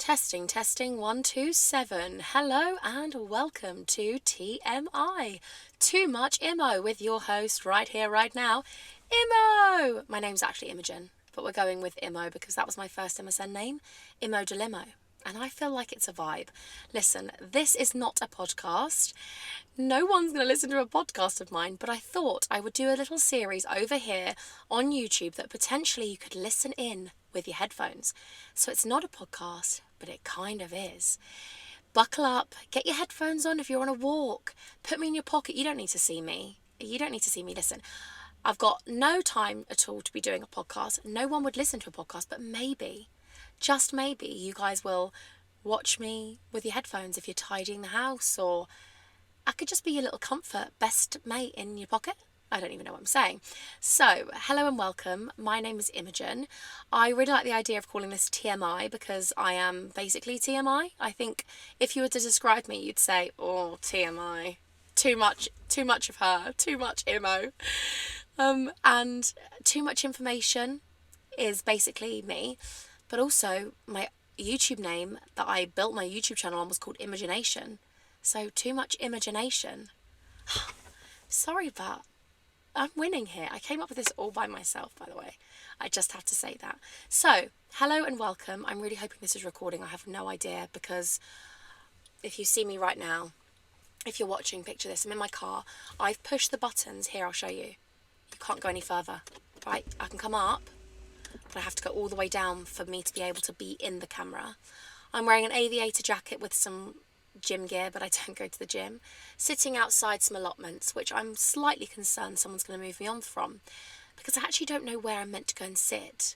Testing 127. Hello and welcome to TMI. Too Much Imo with your host right here, right now, Imo. My name's actually Imogen, but we're going with Imo because that was my first MSN name, Imo de Limo. And I feel like it's a vibe. Listen, this is not a podcast. No one's going to listen to a podcast of mine, but I thought I would do a little series over here on YouTube that potentially you could listen in with your headphones. So it's not a podcast, but it kind of is. Buckle up, get your headphones on if you're on a walk. Put me in your pocket. You don't need to see me. Listen, I've got no time at all to be doing a podcast. No one would listen to a podcast, but maybe, just maybe, you guys will watch me with your headphones if you're tidying the house, or I could just be your little comfort best mate in your pocket. I don't even know what I'm saying. So, hello and welcome. My name is Imogen. I really like the idea of calling this TMI because I am basically TMI. I think if you were to describe me, you'd say, oh, TMI. Too much of her. Too much Imo. And too much information is basically me. But also, my YouTube name that I built my YouTube channel on was called Imagination. So, too much imagination. Sorry, but I'm winning here. I came up with this all by myself, by the way. I just have to say that. So, hello and welcome. I'm really hoping this is recording. I have no idea because if you see me right now, if you're watching, picture this. I'm in my car. I've pushed the buttons. Here, I'll show you. You can't go any further. Right, I can come up, but I have to go all the way down for me to be able to be in the camera. I'm wearing an aviator jacket with some gym gear, but I don't go to the gym. Sitting outside some allotments, which I'm slightly concerned someone's going to move me on from, because I actually don't know where I'm meant to go and sit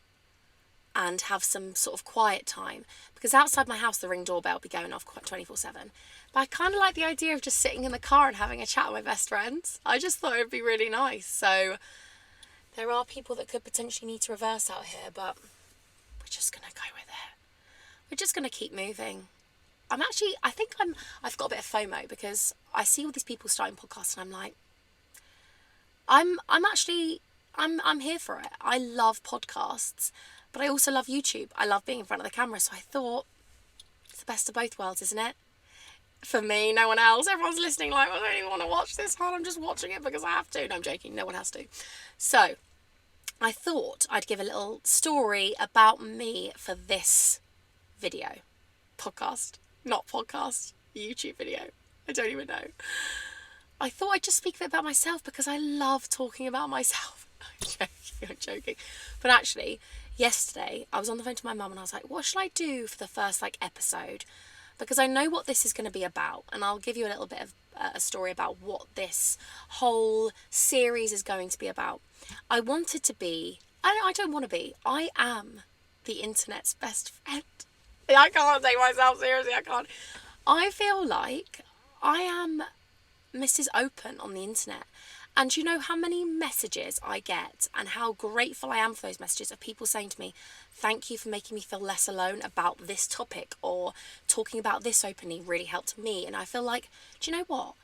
and have some sort of quiet time, because outside my house the Ring doorbell will be going off 24/7. But I kind of like the idea of just sitting in the car and having a chat with my best friends. I just thought it would be really nice. So there are people that could potentially need to reverse out here, but we're just going to go with it. We're just going to keep moving. I've got a bit of FOMO because I see all these people starting podcasts and I'm like, I'm here for it. I love podcasts, but I also love YouTube. I love being in front of the camera. So I thought it's the best of both worlds, isn't it? For me, no one else. Everyone's listening like, I don't even want to watch this, hon. I'm just watching it because I have to. No, I'm joking. No one has to. So I thought I'd give a little story about me for this video. Not podcast, YouTube video. I don't even know. I thought I'd just speak a bit about myself because I love talking about myself. I'm joking. But actually, yesterday, I was on the phone to my mum and I was like, what should I do for the first episode? Because I know what this is going to be about. And I'll give you a little bit of a story about what this whole series is going to be about. I don't want to be. I am the internet's best friend. I can't take myself seriously, I can't. I feel like I am Mrs. Open on the internet. And do you know how many messages I get and how grateful I am for those messages of people saying to me, thank you for making me feel less alone about this topic, or talking about this openly really helped me. And I feel like, do you know what?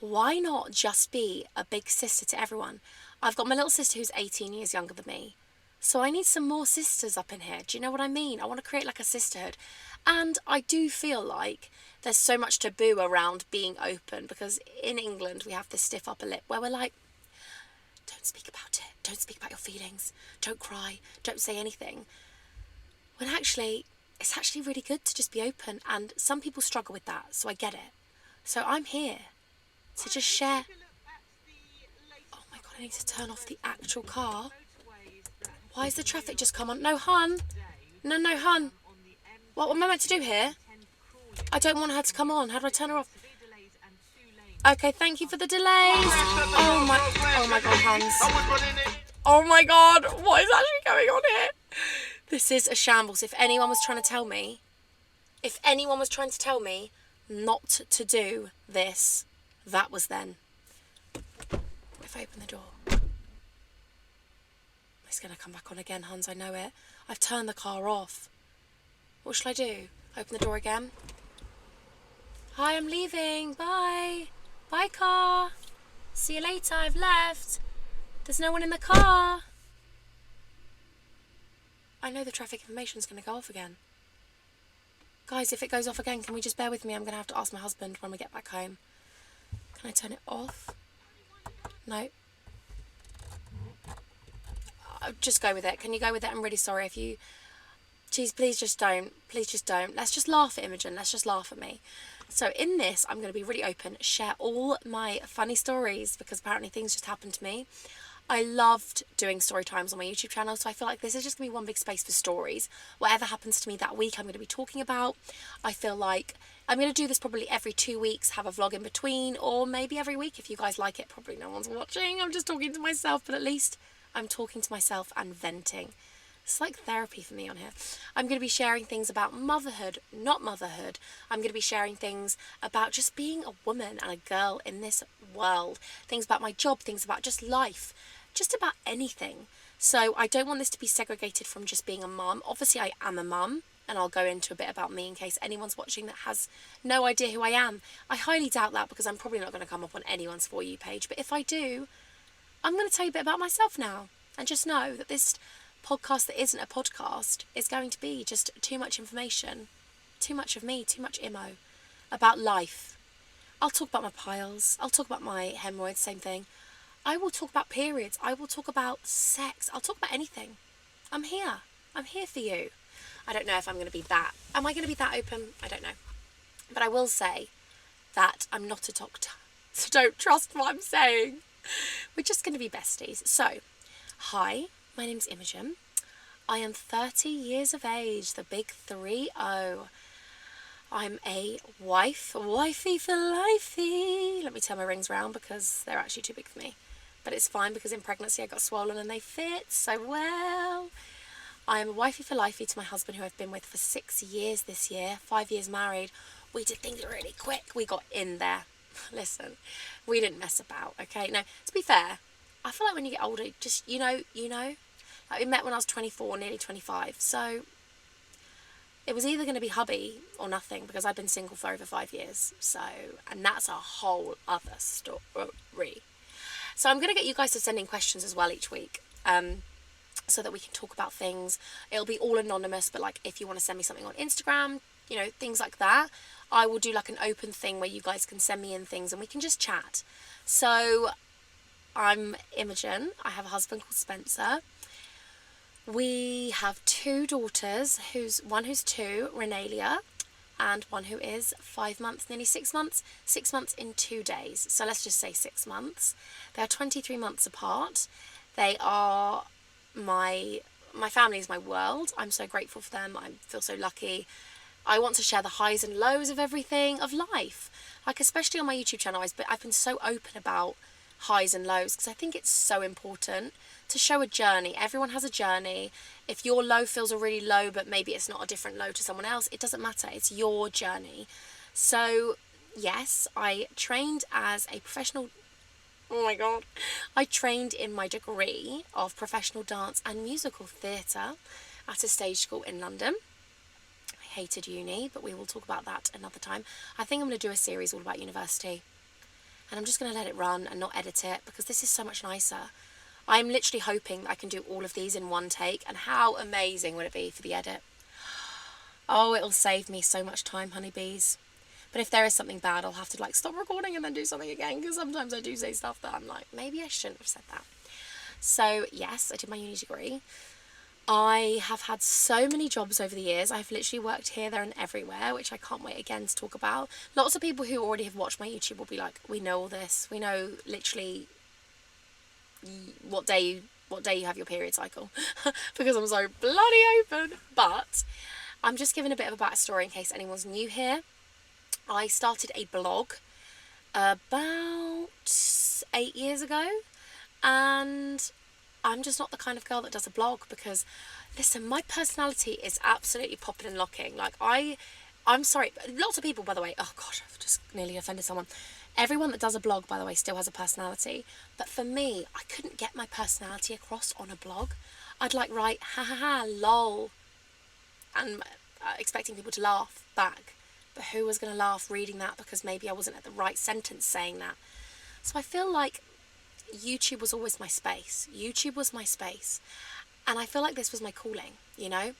Why not just be a big sister to everyone? I've got my little sister who's 18 years younger than me. So I need some more sisters up in here. Do you know what I mean? I want to create a sisterhood. And I do feel like there's so much taboo around being open, because in England we have this stiff upper lip where we're like, don't speak about it. Don't speak about your feelings. Don't cry. Don't say anything. When actually, it's actually really good to just be open. And some people struggle with that. So I get it. So I'm here to just share. Oh my God, I need to turn off the actual car. Why has the traffic just come on? No, hun. No, hun. What am I meant to do here? I don't want her to come on. How do I turn her off? Okay, thank you for the delays. Oh my God, Hans. Oh my God, what is actually going on here? This is a shambles. If anyone was trying to tell me not to do this, that was then. If I open the door. It's going to come back on again, Hans, I know it. I've turned the car off. What shall I do? Open the door again? Hi, I'm leaving. Bye. Bye, car. See you later. I've left. There's no one in the car. I know the traffic information is going to go off again. Guys, if it goes off again, can we just bear with me? I'm going to have to ask my husband when we get back home. Can I turn it off? No. Just go with it. Can you go with it? I'm really sorry if you... Jeez, please just don't. Please just don't. Let's just laugh at Imogen. Let's just laugh at me. So in this, I'm going to be really open, share all my funny stories, because apparently things just happened to me. I loved doing story times on my YouTube channel, so I feel like this is just going to be one big space for stories. Whatever happens to me that week, I'm going to be talking about. I feel like I'm going to do this probably every 2 weeks, have a vlog in between, or maybe every week if you guys like it. Probably no one's watching. I'm just talking to myself, but at least I'm talking to myself and venting. It's like therapy for me on here. I'm going to be sharing things about motherhood, not motherhood. I'm going to be sharing things about just being a woman and a girl in this world. Things about my job, things about just life, just about anything. So I don't want this to be segregated from just being a mum. Obviously I am a mum, and I'll go into a bit about me in case anyone's watching that has no idea who I am. I highly doubt that, because I'm probably not going to come up on anyone's For You page. But if I do, I'm going to tell you a bit about myself now. And just know that this podcast that isn't a podcast is going to be just too much information, too much of me, too much Imo about life. I'll talk about my piles, I'll talk about my hemorrhoids, same thing. I will talk about periods, I will talk about sex, I'll talk about anything. I'm here for you. I don't know if I'm going to be that, am I going to be that open? I don't know. But I will say that I'm not a doctor, so don't trust what I'm saying. We're just going to be besties. So, hi. My name's Imogen. I am 30 years of age, the big 30. I'm a wifey for lifey. Let me turn my rings round because they're actually too big for me. But it's fine because in pregnancy I got swollen and they fit so well. I am a wifey for lifey to my husband, who I've been with for 6 years this year, 5 years married. We did things really quick. We got in there. Listen, we didn't mess about, okay? Now, to be fair, I feel like when you get older, just, you know, like we met when I was 24, nearly 25, so it was either going to be hubby or nothing, because I've been single for over 5 years, so, and that's a whole other story. So I'm going to get you guys to send in questions as well each week, so that we can talk about things. It'll be all anonymous, but like if you want to send me something on Instagram, you know, things like that, I will do like an open thing where you guys can send me in things and we can just chat. So I'm Imogen. I have a husband called Spencer. We have 2 daughters, one who's 2, Renalia, and one who is 5 months, nearly 6 months, 6 months in 2 days. So let's just say 6 months. They are 23 months apart. They are my family is my world. I'm so grateful for them. I feel so lucky. I want to share the highs and lows of everything, of life. Like, especially on my YouTube channel, I've been so open about highs and lows, because I think it's so important to show a journey. Everyone has a journey. If your low feels a really low, but maybe it's not a different low to someone else, it doesn't matter. It's your journey. So yes, I trained as a professional. Oh my god. I trained in my degree of professional dance and musical theatre at a stage school in London. I hated uni, but we will talk about that another time. I think I'm going to do a series all about university. And I'm just going to let it run and not edit it, because this is so much nicer. I'm literally hoping that I can do all of these in one take, and how amazing would it be for the edit? Oh, it'll save me so much time, honeybees. But if there is something bad, I'll have to like stop recording and then do something again, because sometimes I do say stuff that I'm like, maybe I shouldn't have said that. So yes, I did my uni degree. I have had so many jobs over the years. I've literally worked here, there and everywhere, which I can't wait again to talk about. Lots of people who already have watched my YouTube will be like, we know all this. We know literally what day you have your period cycle because I'm so bloody open. But I'm just giving a bit of a backstory in case anyone's new here. I started a blog about 8 years ago, and I'm just not the kind of girl that does a blog, because listen, my personality is absolutely popping and locking. Like I'm sorry, lots of people, by the way, oh gosh, I've just nearly offended someone. Everyone that does a blog, by the way, still has a personality. But for me, I couldn't get my personality across on a blog. I'd like write, ha ha ha, lol, and expecting people to laugh back. But who was going to laugh reading that, because maybe I wasn't at the right sentence saying that. So I feel like YouTube was always my space. YouTube was my space. And I feel like this was my calling, you know.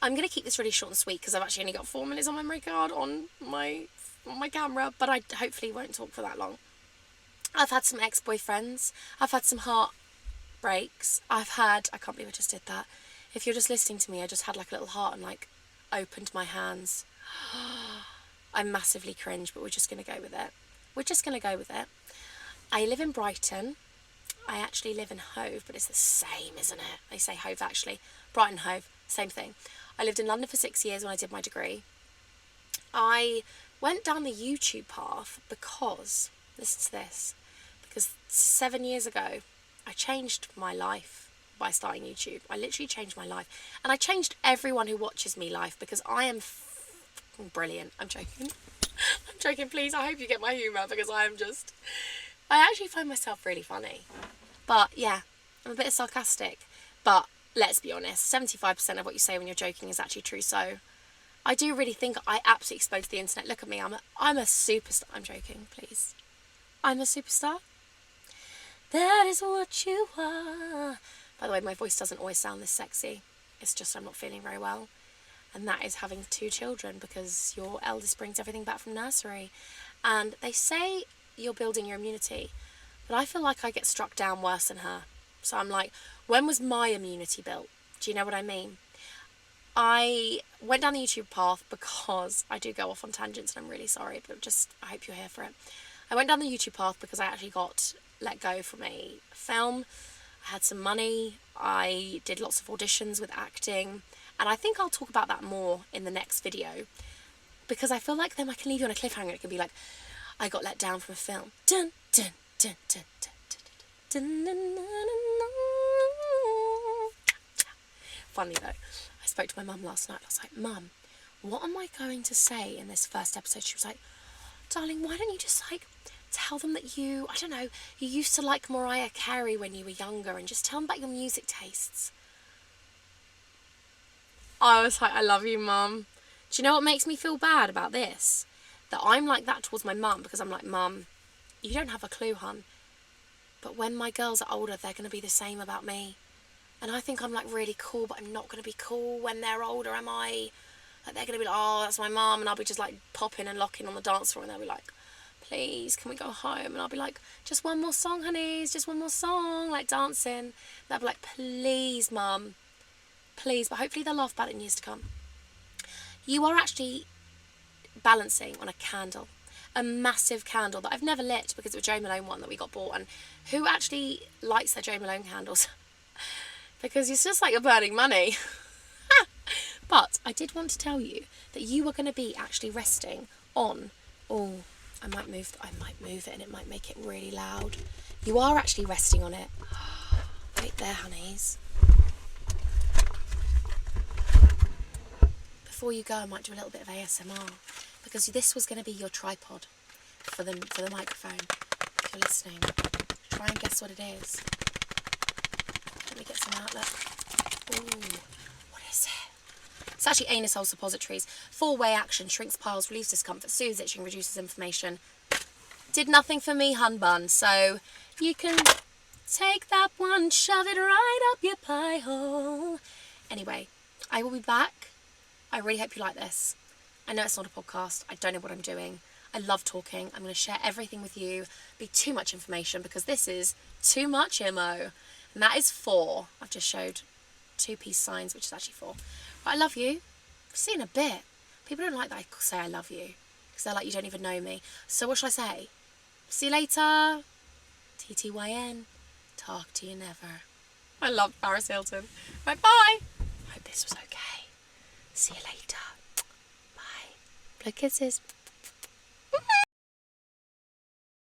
I'm going to keep this really short and sweet because I've actually only got 4 minutes on my memory card on my camera, but I hopefully won't talk for that long. I've had some ex-boyfriends. I've had some heartbreaks. I can't believe I just did that. If you're just listening to me, I just had like a little heart and like opened my hands. I massively cringe, but we're just going to go with it. We're just going to go with it. I live in Brighton. I actually live in Hove, but it's the same, isn't it? They say Hove actually. Brighton, Hove, same thing. I lived in London for 6 years when I did my degree. I went down the YouTube path because, listen to this, because 7 years ago, I changed my life by starting YouTube. I literally changed my life. And I changed everyone who watches me life because I am brilliant. I'm joking. I'm joking, please. I hope you get my humour because I actually find myself really funny. But yeah, I'm a bit sarcastic. But let's be honest, 75% of what you say when you're joking is actually true. So I do really think I absolutely exposed the internet. Look at me, I'm a superstar. I'm joking, please. I'm a superstar. That is what you are. By the way, my voice doesn't always sound this sexy. It's just I'm not feeling very well. And that is having 2 children because your eldest brings everything back from nursery. And they say you're building your immunity, but I feel like I get struck down worse than her. So I'm like, when was my immunity built? Do you know what I mean? I went down the YouTube path because I do go off on tangents and I'm really sorry, but just I hope you're here for it. I went down the YouTube path because I actually got let go from a film. I had some money. I did lots of auditions with acting. And I think I'll talk about that more in the next video because I feel like then I can leave you on a cliffhanger. It can be like, I got let down from a film. Dun, dun, dun, dun, dun, dun, dun, dun, dun, dun. Funny though, I spoke to my mum last night. I was like, Mum, what am I going to say in this first episode? She was like, darling, why don't you just like tell them that you used to like Mariah Carey when you were younger and just tell them about your music tastes. I was like, I love you, Mum. Do you know what makes me feel bad about this? That I'm like that towards my mum because I'm like, Mum, you don't have a clue, hun. But when my girls are older, they're going to be the same about me. And I think I'm like really cool, but I'm not going to be cool when they're older, am I? Like they're going to be like, oh, that's my mum. And I'll be just like popping and locking on the dance floor and they'll be like, please, can we go home? And I'll be like, just one more song, honeys, just one more song, like dancing. And they'll be like, please, Mum. Please, but hopefully they'll laugh about it in years to come. You are actually balancing on a candle, a massive candle that I've never lit because it was Jo Malone one that we got bought. And who actually lights their Jo Malone candles? Because it's just like you're burning money. But I did want to tell you that you are going to be actually resting on, I might move it and it might make it really loud. You are actually resting on it. Right there, honeys. Before you go, I might do a little bit of ASMR because this was going to be your tripod for the microphone. If you're listening, try and guess what it is. Let me get some outlet. Ooh, what is it? It's actually anus hole suppositories. 4-way action, shrinks piles, relieves discomfort, soothes itching, reduces inflammation. Did nothing for me, hun bun. So you can take that one, shove it right up your pie hole. Anyway, I will be back. I really hope you like this. I know it's not a podcast. I don't know what I'm doing. I love talking. I'm going to share everything with you. Be too much information because this is too much IMO. And that is 4. I've just showed 2 peace signs, which is actually 4. But I love you. See you in a bit. People don't like that I say I love you because they're like, you don't even know me. So what should I say? See you later. TTYN. Talk to you never. I love Paris Hilton. Bye bye. Hope this was okay. See you later. Bye. Blood kisses.